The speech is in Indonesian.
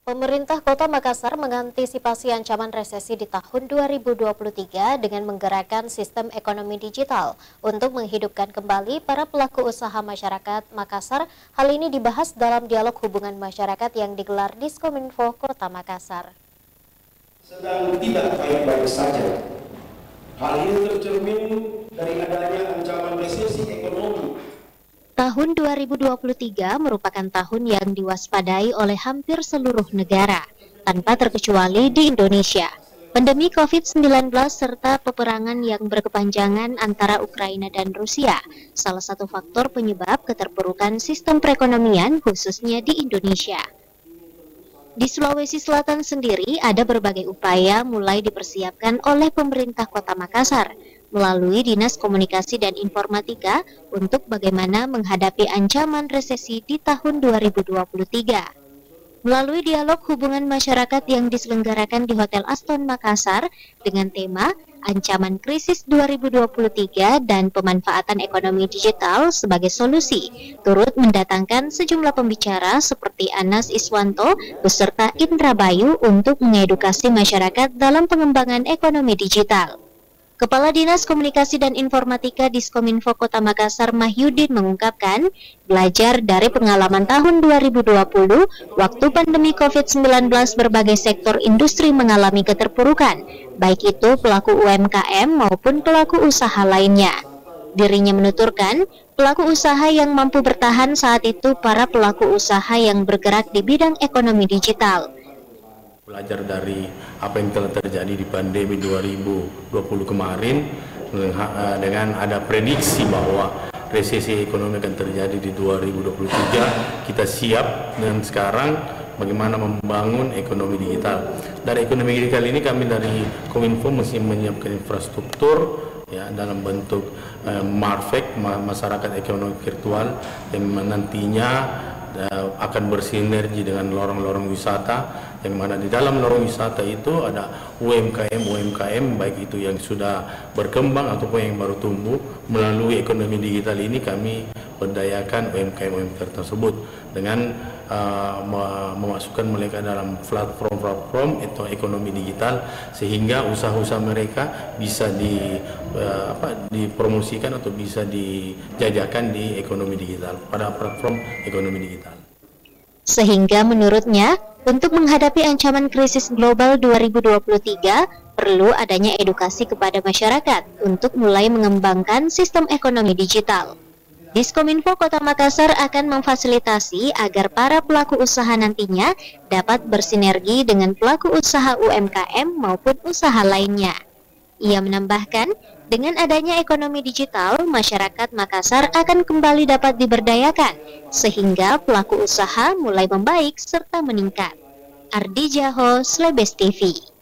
Pemerintah Kota Makassar mengantisipasi ancaman resesi di tahun 2023 dengan menggerakkan sistem ekonomi digital untuk menghidupkan kembali para pelaku usaha masyarakat Makassar. Hal ini dibahas dalam dialog hubungan masyarakat yang digelar Diskominfo Kota Makassar. Sedang tidak baik-baik saja. Hal ini tercermin dari adanya ancaman resesi ekonomi. Tahun 2023 merupakan tahun yang diwaspadai oleh hampir seluruh negara, tanpa terkecuali di Indonesia. Pandemi COVID-19 serta peperangan yang berkepanjangan antara Ukraina dan Rusia, salah satu faktor penyebab keterpurukan sistem perekonomian khususnya di Indonesia. Di Sulawesi Selatan sendiri ada berbagai upaya mulai dipersiapkan oleh pemerintah Kota Makassar melalui Dinas Komunikasi dan Informatika untuk bagaimana menghadapi ancaman resesi di tahun 2023. Melalui dialog hubungan masyarakat yang diselenggarakan di Hotel Aston Makassar dengan tema Ancaman Krisis 2023 dan Pemanfaatan Ekonomi Digital sebagai Solusi, turut mendatangkan sejumlah pembicara seperti Anas Iswanto beserta Indra Bayu untuk mengedukasi masyarakat dalam pengembangan ekonomi digital. Kepala Dinas Komunikasi dan Informatika Diskominfo Kota Makassar Mahyudin mengungkapkan, belajar dari pengalaman tahun 2020, waktu pandemi COVID-19 berbagai sektor industri mengalami keterpurukan, baik itu pelaku UMKM maupun pelaku usaha lainnya. Dirinya menuturkan, pelaku usaha yang mampu bertahan saat itu para pelaku usaha yang bergerak di bidang ekonomi digital. Belajar dari apa yang telah terjadi di pandemi 2020 kemarin dengan ada prediksi bahwa resesi ekonomi akan terjadi di 2023, kita siap dan sekarang bagaimana membangun ekonomi digital. Dari ekonomi digital ini kami dari Kominfo mesti menyiapkan infrastruktur ya dalam bentuk Marfek, masyarakat ekonomi virtual yang nantinya akan bersinergi dengan lorong-lorong wisata, yang mana di dalam lorong wisata itu ada UMKM baik itu yang sudah berkembang ataupun yang baru tumbuh. Melalui ekonomi digital ini kami berdayakan UMKM tersebut dengan memasukkan mereka dalam platform atau ekonomi digital sehingga usaha-usaha mereka bisa dipromosikan atau bisa dijajakan di ekonomi digital pada platform ekonomi digital. Sehingga menurutnya, untuk menghadapi ancaman krisis global 2023, perlu adanya edukasi kepada masyarakat untuk mulai mengembangkan sistem ekonomi digital. Diskominfo Kota Makassar akan memfasilitasi agar para pelaku usaha nantinya dapat bersinergi dengan pelaku usaha UMKM maupun usaha lainnya. Ia menambahkan, dengan adanya ekonomi digital, masyarakat Makassar akan kembali dapat diberdayakan, sehingga pelaku usaha mulai membaik serta meningkat. Ardi Jaho, Slebes TV.